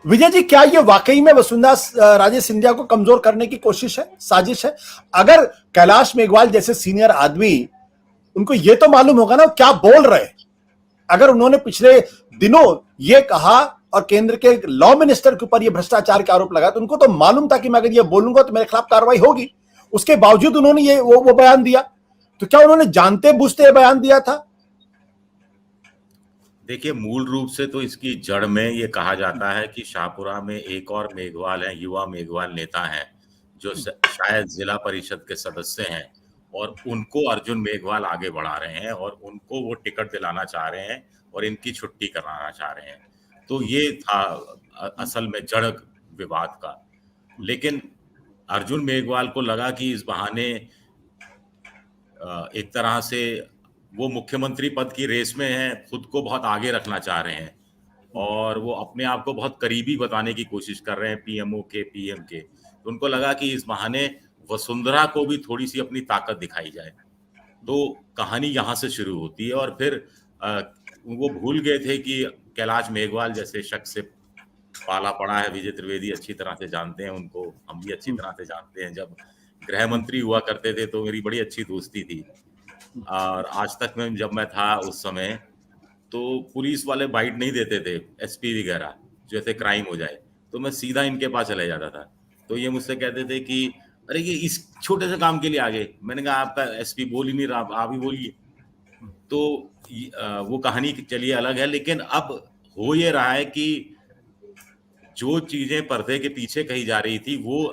विजय जी, क्या ये वाकई में वसुंधरा राजे सिंधिया को कमजोर करने की कोशिश है, साजिश है? अगर कैलाश मेघवाल जैसे सीनियर आदमी, उनको ये तो मालूम होगा ना क्या बोल रहे हैं। अगर उन्होंने पिछले दिनों ये कहा और केंद्र के लॉ मिनिस्टर के ऊपर ये भ्रष्टाचार के आरोप लगाया, तो उनको तो मालूम था कि मैं अगर ये बोलूंगा तो मेरे खिलाफ कार्रवाई होगी। उसके बावजूद उन्होंने ये वो बयान दिया। तो क्या उन्होंने जानते बूझते बयान दिया था? देखिए, मूल रूप से तो इसकी जड़ में ये कहा जाता है कि शाहपुरा में एक और मेघवाल हैं, युवा मेघवाल नेता हैं, जो शायद जिला परिषद के सदस्य हैं, और उनको अर्जुन मेघवाल आगे बढ़ा रहे हैं और उनको वो टिकट दिलाना चाह रहे हैं और इनकी छुट्टी कराना चाह रहे हैं। तो ये था असल में जड़ विवाद का। लेकिन अर्जुन मेघवाल को लगा कि इस बहाने एक तरह से वो मुख्यमंत्री पद की रेस में हैं, खुद को बहुत आगे रखना चाह रहे हैं और वो अपने आप को बहुत करीबी बताने की कोशिश कर रहे हैं पीएमओ के, पीएम के। तो उनको लगा कि इस बहाने वसुंधरा को भी थोड़ी सी अपनी ताकत दिखाई जाए। तो कहानी यहाँ से शुरू होती है और फिर वो भूल गए थे कि कैलाश मेघवाल जैसे शख्स से पाला पड़ा है। विजय त्रिवेदी अच्छी तरह से जानते हैं उनको, हम भी अच्छी तरह से जानते हैं। जब गृह मंत्री हुआ करते थे तो मेरी बड़ी अच्छी दोस्ती थी, और आज तक में जब मैं था उस समय, तो पुलिस वाले बाइट नहीं देते थे, एसपी वगैरह, जैसे क्राइम हो जाए तो मैं सीधा इनके पास चले जाता था। तो ये मुझसे कहते थे कि अरे ये इस छोटे से काम के लिए आ गए। मैंने कहा आपका एसपी बोल ही नहीं रहा, आप ही बोलिए। तो वो कहानी चलिए अलग है, लेकिन अब हो ये रहा है कि जो चीजें पर्दे के पीछे कही जा रही थी वो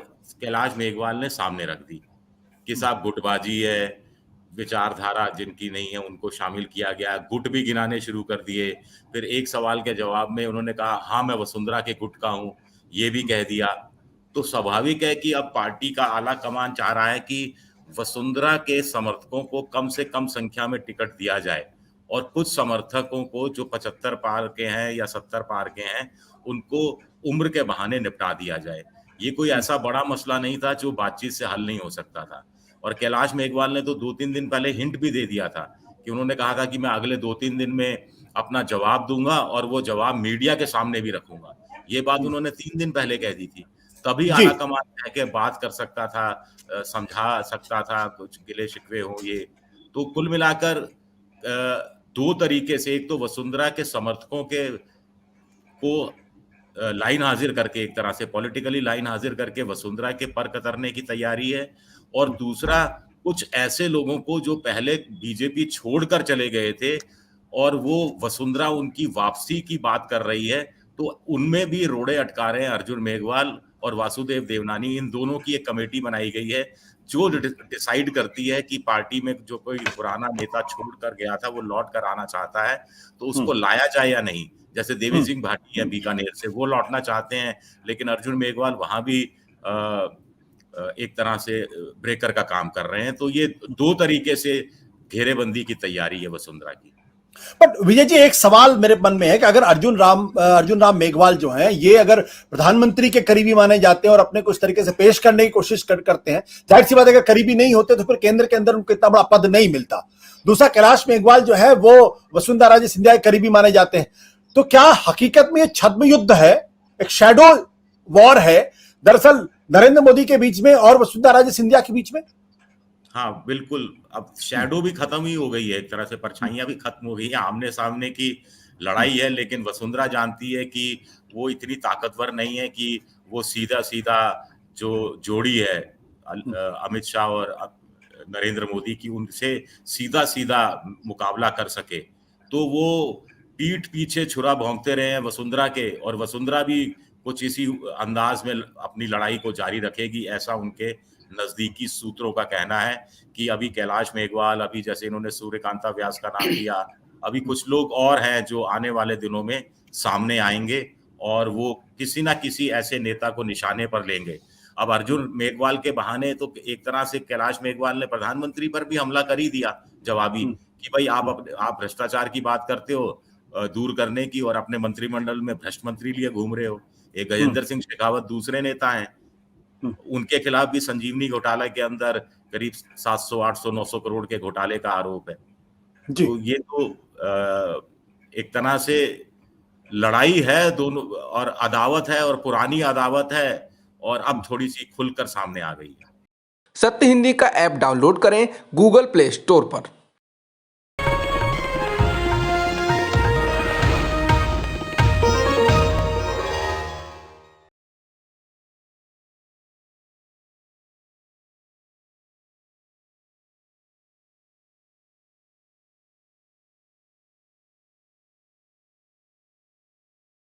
कैलाश मेघवाल ने सामने रख दी कि साहब गुटबाजी है, विचारधारा जिनकी नहीं है उनको शामिल किया गया, गुट भी गिनाने शुरू कर दिए। फिर एक सवाल के जवाब में उन्होंने कहा हाँ मैं वसुंधरा के गुट का हूं, ये भी कह दिया। तो स्वाभाविक है कि अब पार्टी का आला कमान चाह रहा है कि वसुंधरा के समर्थकों को कम से कम संख्या में टिकट दिया जाए और कुछ समर्थकों को जो 75 पार के हैं या 70 पार के हैं उनको उम्र के बहाने निपटा दिया जाए। ये कोई ऐसा बड़ा मसला नहीं था जो बातचीत से हल नहीं हो सकता था। और कैलाश मेघवाल ने तो 2-3 दिन पहले हिंट भी दे दिया था कि उन्होंने कहा था कि मैं अगले 2-3 दिन में अपना जवाब दूंगा और वो जवाब मीडिया के सामने भी रखूंगा। ये बात उन्होंने 3 दिन पहले कह दी थी। तभी आला कमान कह के बात कर सकता था, समझा सकता था, कुछ गिले शिकवे हो ये। तो कुल मिलाकर दो तरीके से, एक तो वसुंधरा के समर्थकों के को लाइन हाजिर करके, एक तरह से पॉलिटिकली लाइन हाजिर करके वसुंधरा के पर कतरने की तैयारी है, और दूसरा कुछ ऐसे लोगों को जो पहले बीजेपी छोड़कर चले गए थे और वो वसुंधरा उनकी वापसी की बात कर रही है, तो उनमें भी रोड़े अटका रहे हैं अर्जुन मेघवाल और वासुदेव देवनानी। इन दोनों की एक कमेटी बनाई गई है जो डिसाइड करती है कि पार्टी में जो कोई पुराना नेता छोड़कर गया था वो लौट कर आना चाहता है तो उसको लाया जाए या नहीं। जैसे देवी सिंह भाटी है बीकानेर से, वो लौटना चाहते हैं, लेकिन अर्जुन मेघवाल वहां भी एक तरह से ब्रेकर का काम कर रहे हैं। तो ये दो तरीके से घेरेबंदी की तैयारी है वसुंधरा की। बट विजय जी, एक सवाल मेरे मन में है कि अगर अर्जुन राम मेघवाल जो हैं, ये अगर प्रधानमंत्री के करीबी माने जाते हैं और अपने को इस तरीके से पेश करने की कोशिश करते हैं, जाहिर सी बात है अगर करीबी नहीं होते तो फिर केंद्र के अंदर उनको इतना बड़ा पद नहीं मिलता। दूसरा, कैलाश मेघवाल जो है वो वसुंधरा राजे सिंधिया के करीबी माने जाते हैं। तो क्या हकीकत में ये छद्म युद्ध है, एक शैडो वॉर है दरअसल नरेंद्र मोदी के बीच में और वसुंधरा राजे सिंधिया के बीच में? हाँ बिल्कुल, अब शैडो भी खत्म ही हो गई है, एक तरह से परछाइयां भी खत्म हो गई है, आमने सामने की लड़ाई है। लेकिन वसुंधरा जानती है कि वो इतनी ताकतवर नहीं है कि वो सीधा सीधा जो जोड़ी है अमित शाह और नरेंद्र मोदी की, उनसे सीधा सीधा मुकाबला कर सके। तो वो पीठ पीछे छुरा भोंकते रहे हैं वसुंधरा के, और वसुंधरा भी कुछ इसी अंदाज में अपनी लड़ाई को जारी रखेगी, ऐसा उनके नजदीकी सूत्रों का कहना है। कि अभी कैलाश मेघवाल, अभी जैसे इन्होंने सूर्यकांता व्यास का नाम लिया, अभी कुछ लोग और हैं जो आने वाले दिनों में सामने आएंगे और वो किसी ना किसी ऐसे नेता को निशाने पर लेंगे। अब अर्जुन मेघवाल के बहाने तो एक तरह से कैलाश मेघवाल ने प्रधानमंत्री पर भी हमला कर ही दिया जवाबी, कि भाई आप भ्रष्टाचार की बात करते हो दूर करने की, और अपने मंत्रिमंडल में भ्रष्ट मंत्री लिए घूम रहे हो। एक गजेंद्र सिंह शेखावत दूसरे नेता हैं, उनके खिलाफ भी संजीवनी घोटाला के अंदर करीब 700, 800, 900 करोड़ के घोटाले का आरोप है। तो ये तो एक तरह से लड़ाई है दोनों, और अदावत है, और पुरानी अदावत है, और अब थोड़ी सी खुलकर सामने आ गई है। सत्य हिंदी का ऐप डाउनलोड करें गूगल प्ले स्टोर पर।